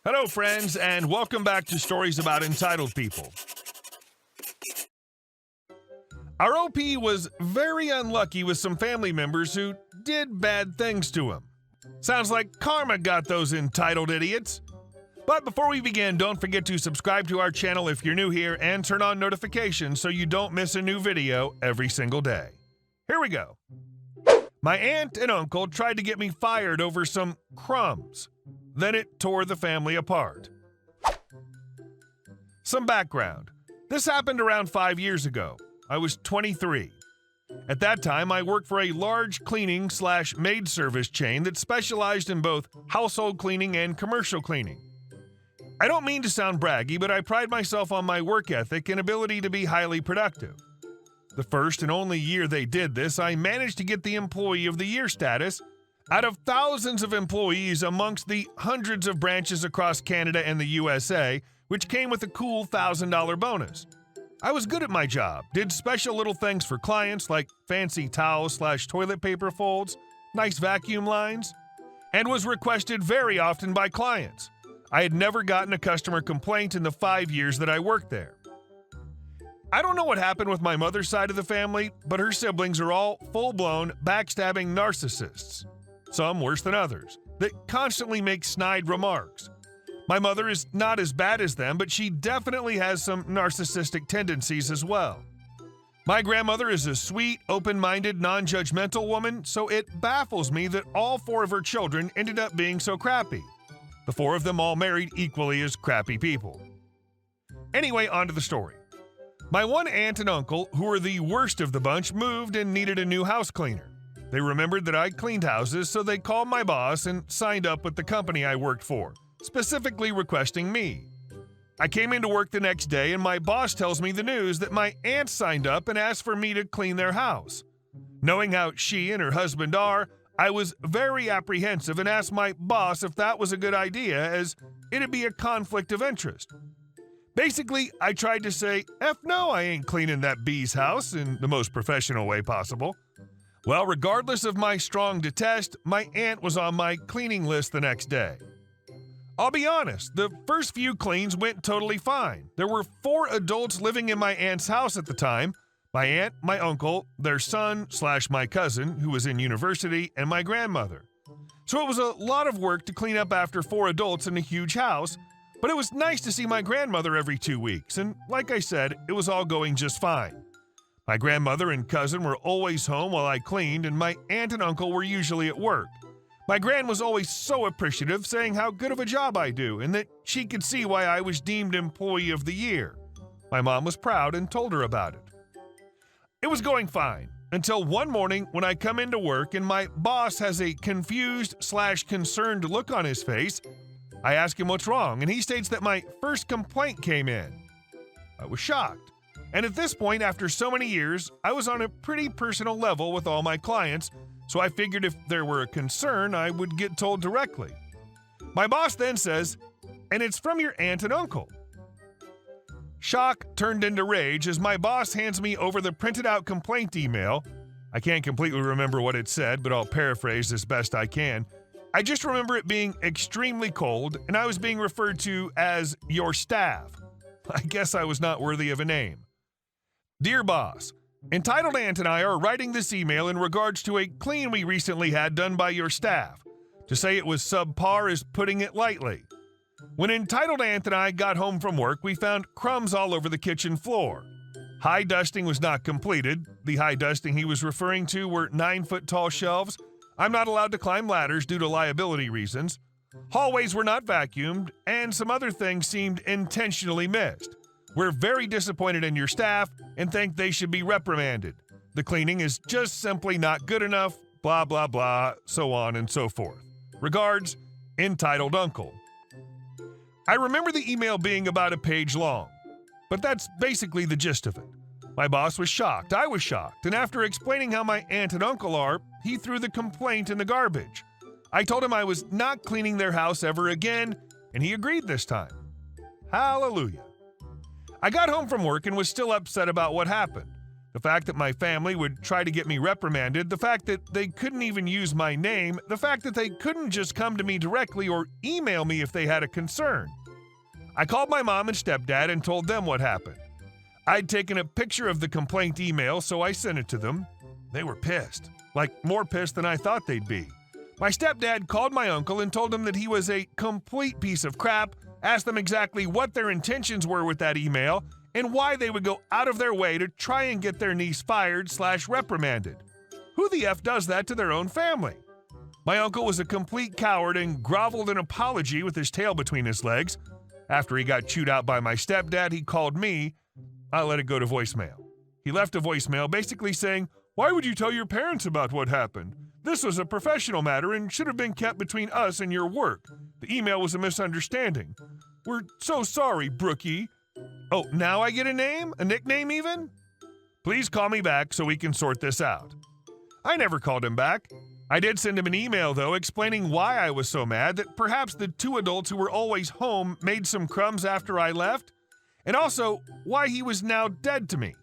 Hello, friends, and welcome back to Stories About Entitled People. Our OP was very unlucky with some family members who did bad things to him. Sounds like karma got those entitled idiots. But before we begin, don't forget to subscribe to our channel if you're new here and turn on notifications so you don't miss a new video every single day. Here we go. My aunt and uncle tried to get me fired over some crumbs. Then it tore the family apart. Some background. This happened around 5 years ago. I was 23. At that time, I worked for a large cleaning/maid service chain that specialized in both household cleaning and commercial cleaning. I don't mean to sound braggy, but I pride myself on my work ethic and ability to be highly productive. The first and only year they did this, I managed to get the Employee of the Year status out of thousands of employees amongst the hundreds of branches across Canada and the USA, which came with a cool $1,000 bonus. I was good at my job, did special little things for clients like fancy towels/toilet paper folds, nice vacuum lines, and was requested very often by clients. I had never gotten a customer complaint in the 5 years that I worked there. I don't know what happened with my mother's side of the family, but her siblings are all full-blown, backstabbing narcissists. Some worse than others, that constantly make snide remarks. My mother is not as bad as them, but she definitely has some narcissistic tendencies as well. My grandmother is a sweet, open-minded, non-judgmental woman, so it baffles me that all 4 of her children ended up being so crappy. The 4 of them all married equally as crappy people. Anyway, on to the story. My one aunt and uncle, who were the worst of the bunch, moved and needed a new house cleaner. They remembered that I cleaned houses, so they called my boss and signed up with the company I worked for, specifically requesting me. I came into work the next day and my boss tells me the news that my aunt signed up and asked for me to clean their house. Knowing how she and her husband are, I was very apprehensive and asked my boss if that was a good idea, as it'd be a conflict of interest. Basically, I tried to say, F no, I ain't cleaning that bee's house in the most professional way possible. Well, regardless of my strong detest, my aunt was on my cleaning list the next day. I'll be honest, the first few cleans went totally fine. There were 4 adults living in my aunt's house at the time: my aunt, my uncle, their son/my cousin, who was in university, and my grandmother. So it was a lot of work to clean up after 4 adults in a huge house, but it was nice to see my grandmother every 2 weeks, and like I said, it was all going just fine. My grandmother and cousin were always home while I cleaned, and my aunt and uncle were usually at work. My gran was always so appreciative, saying how good of a job I do, and that she could see why I was deemed Employee of the Year. My mom was proud and told her about it. It was going fine, until one morning when I come into work and my boss has a confused/concerned look on his face. I ask him what's wrong, and he states that my first complaint came in. I was shocked. And at this point, after so many years, I was on a pretty personal level with all my clients, so I figured if there were a concern, I would get told directly. My boss then says, "And it's from your aunt and uncle." Shock turned into rage as my boss hands me over the printed out complaint email. I can't completely remember what it said, but I'll paraphrase as best I can. I just remember it being extremely cold, and I was being referred to as your staff. I guess I was not worthy of a name. Dear boss, Entitled Aunt and I are writing this email in regards to a clean we recently had done by your staff. To say it was subpar is putting it lightly. When Entitled Aunt and I got home from work, we found crumbs all over the kitchen floor. High dusting was not completed. The high dusting he was referring to were 9-foot-tall shelves. I'm not allowed to climb ladders due to liability reasons. Hallways were not vacuumed, and some other things seemed intentionally missed. We're very disappointed in your staff and think they should be reprimanded. The cleaning is just simply not good enough, blah, blah, blah, so on and so forth. Regards, Entitled Uncle. I remember the email being about a page long, but that's basically the gist of it. My boss was shocked, I was shocked, and after explaining how my aunt and uncle are, he threw the complaint in the garbage. I told him I was not cleaning their house ever again, and he agreed this time. Hallelujah. I got home from work and was still upset about what happened. The fact that my family would try to get me reprimanded, the fact that they couldn't even use my name, the fact that they couldn't just come to me directly or email me if they had a concern. I called my mom and stepdad and told them what happened. I'd taken a picture of the complaint email, so I sent it to them. They were pissed, like more pissed than I thought they'd be. My stepdad called my uncle and told him that he was a complete piece of crap, asked them exactly what their intentions were with that email, and why they would go out of their way to try and get their niece fired/reprimanded. Who the F does that to their own family? My uncle was a complete coward and groveled an apology with his tail between his legs. After he got chewed out by my stepdad, he called me. I let it go to voicemail. He left a voicemail basically saying, "Why would you tell your parents about what happened? This was a professional matter and should have been kept between us and your work. The email was a misunderstanding. We're so sorry, Brookie." Oh, now I get a name? A nickname even? "Please call me back so we can sort this out." I never called him back. I did send him an email, though, explaining why I was so mad that perhaps the two adults who were always home made some crumbs after I left, and also why he was now dead to me.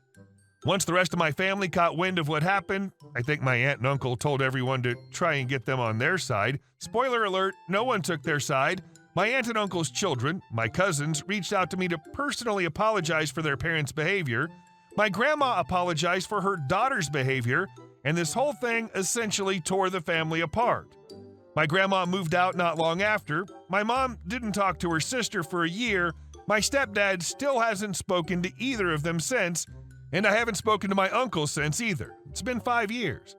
Once the rest of my family caught wind of what happened, I think my aunt and uncle told everyone to try and get them on their side. Spoiler alert, no one took their side. My aunt and uncle's children, my cousins, reached out to me to personally apologize for their parents' behavior. My grandma apologized for her daughter's behavior, and this whole thing essentially tore the family apart. My grandma moved out not long after. My mom didn't talk to her sister for a year. My stepdad still hasn't spoken to either of them since, and I haven't spoken to my uncle since either. It's been 5 years.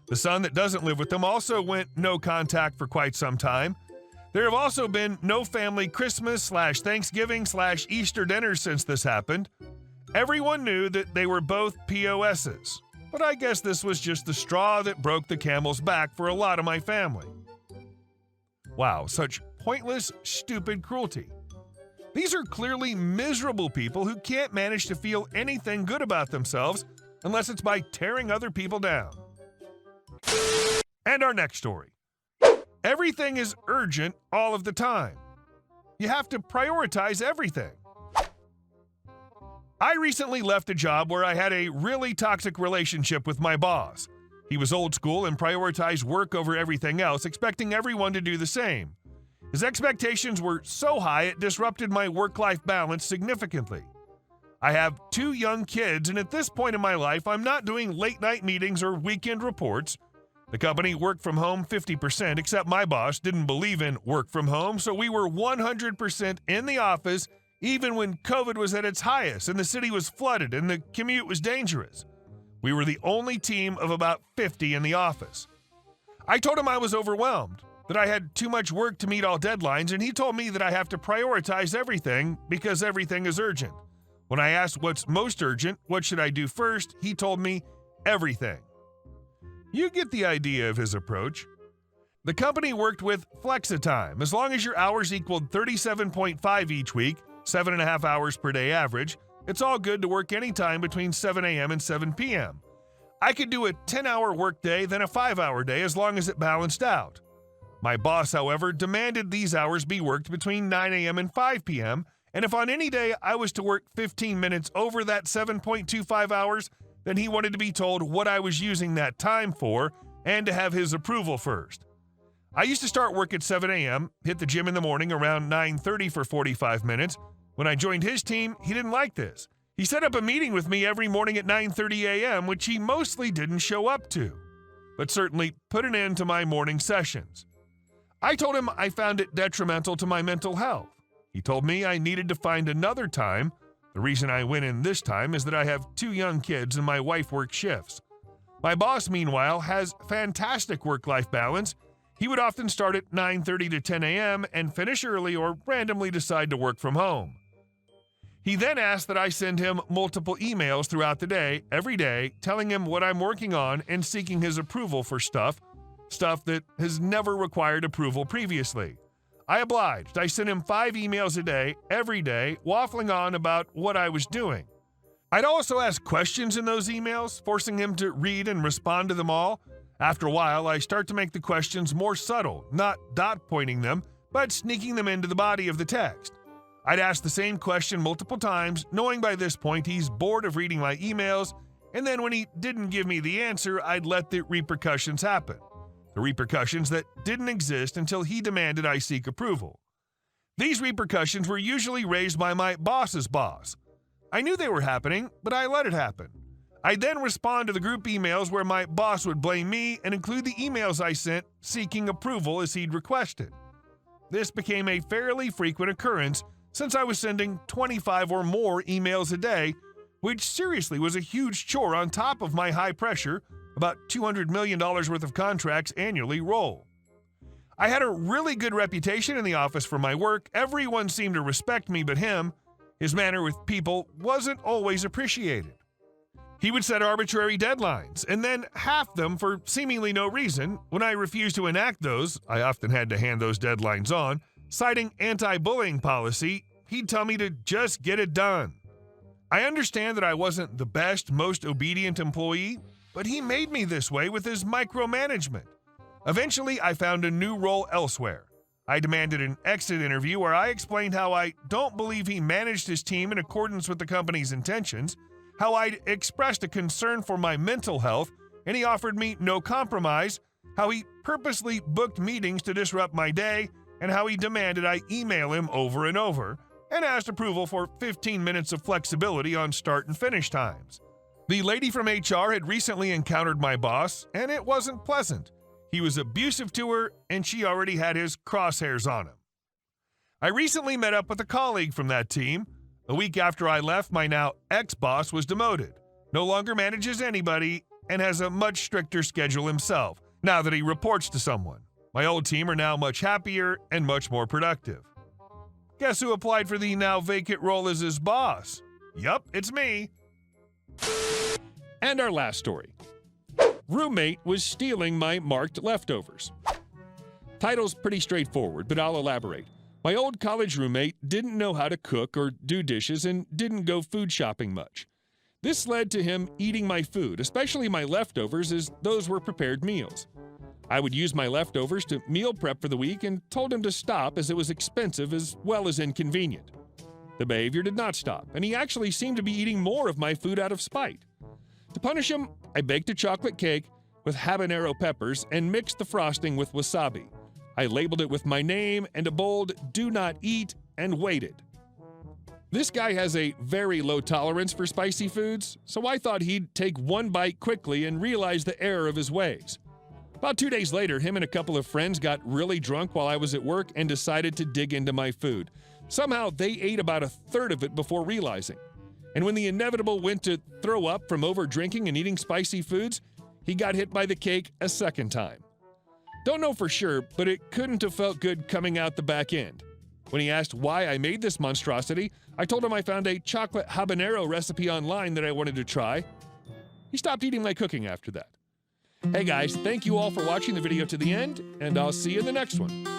The son that doesn't live with them also went no contact for quite some time. There have also been no family Christmas/Thanksgiving/Easter dinners since this happened. Everyone knew that they were both POSs, but I guess this was just the straw that broke the camel's back for a lot of my family. Wow, such pointless, stupid cruelty. These are clearly miserable people who can't manage to feel anything good about themselves unless it's by tearing other people down. And our next story. Everything is urgent all of the time. You have to prioritize everything. I recently left a job where I had a really toxic relationship with my boss. He was old school and prioritized work over everything else, expecting everyone to do the same. His expectations were so high it disrupted my work-life balance significantly. I have 2 young kids, and at this point in my life, I'm not doing late-night meetings or weekend reports. The company worked from home 50%, except my boss didn't believe in work from home, so we were 100% in the office even when COVID was at its highest and the city was flooded and the commute was dangerous. We were the only team of about 50 in the office. I told him I was overwhelmed, that I had too much work to meet all deadlines, and he told me that I have to prioritize everything because everything is urgent. When I asked what's most urgent, what should I do first, he told me everything. You get the idea of his approach. The company worked with flexitime. As long as your hours equaled 37.5 each week, 7.5 hours per day average, it's all good to work anytime between 7 a.m. and 7 p.m. I could do a 10-hour workday, then a 5-hour day as long as it balanced out. My boss, however, demanded these hours be worked between 9 a.m. and 5 p.m., and if on any day I was to work 15 minutes over that 7.25 hours, then he wanted to be told what I was using that time for and to have his approval first. I used to start work at 7 a.m., hit the gym in the morning around 9:30 for 45 minutes. When I joined his team, he didn't like this. He set up a meeting with me every morning at 9:30 a.m., which he mostly didn't show up to, but certainly put an end to my morning sessions. I told him I found it detrimental to my mental health. He told me I needed to find another time. The reason I went in this time is that I have 2 young kids and my wife works shifts. My boss, meanwhile, has fantastic work-life balance. He would often start at 9:30 to 10 a.m. and finish early or randomly decide to work from home. He then asked that I send him multiple emails throughout the day, every day, telling him what I'm working on and seeking his approval for stuff that has never required approval previously. I obliged. I sent him 5 emails a day, every day, waffling on about what I was doing. I'd also ask questions in those emails, forcing him to read and respond to them all. After a while, I start to make the questions more subtle, not dot-pointing them, but sneaking them into the body of the text. I'd ask the same question multiple times, knowing by this point he's bored of reading my emails And then when he didn't give me the answer, I'd let the repercussions happen. The repercussions that didn't exist until he demanded I seek approval. These repercussions were usually raised by my boss's boss. I knew they were happening, but I let it happen. I'd then respond to the group emails where my boss would blame me and include the emails I sent seeking approval as he'd requested. This became a fairly frequent occurrence since I was sending 25 or more emails a day, which seriously was a huge chore on top of my high pressure, about $200 million worth of contracts annually roll. I had a really good reputation in the office for my work. Everyone seemed to respect me but him. His manner with people wasn't always appreciated. He would set arbitrary deadlines, and then half them for seemingly no reason. When I refused to enact those, I often had to hand those deadlines on. Citing anti-bullying policy, he'd tell me to just get it done. I understand that I wasn't the best, most obedient employee, but he made me this way with his micromanagement. Eventually, I found a new role elsewhere. I demanded an exit interview where I explained how I don't believe he managed his team in accordance with the company's intentions, how I'd expressed a concern for my mental health, and he offered me no compromise, how he purposely booked meetings to disrupt my day, and how he demanded I email him over and over, and asked approval for 15 minutes of flexibility on start and finish times. The lady from HR had recently encountered my boss, and it wasn't pleasant. He was abusive to her, and she already had his crosshairs on him. I recently met up with a colleague from that team. A week after I left, my now ex-boss was demoted, no longer manages anybody, and has a much stricter schedule himself, now that he reports to someone. My old team are now much happier and much more productive. Guess who applied for the now vacant role as his boss? Yup, it's me. And our last story. Roommate was stealing my marked leftovers. Title's pretty straightforward, but I'll elaborate. My old college roommate didn't know how to cook or do dishes and didn't go food shopping much. This led to him eating my food, especially my leftovers, as those were prepared meals. I would use my leftovers to meal prep for the week and told him to stop as it was expensive as well as inconvenient. The behavior did not stop, and he actually seemed to be eating more of my food out of spite. To punish him, I baked a chocolate cake with habanero peppers and mixed the frosting with wasabi. I labeled it with my name and a bold "Do not eat" and waited. This guy has a very low tolerance for spicy foods, so I thought he'd take one bite quickly and realize the error of his ways. About 2 days later, him and a couple of friends got really drunk while I was at work and decided to dig into my food. Somehow, they ate about a third of it before realizing. And when the inevitable went to throw up from over-drinking and eating spicy foods, he got hit by the cake a second time. Don't know for sure, but it couldn't have felt good coming out the back end. When he asked why I made this monstrosity, I told him I found a chocolate habanero recipe online that I wanted to try. He stopped eating my cooking after that. Hey guys, thank you all for watching the video to the end, and I'll see you in the next one.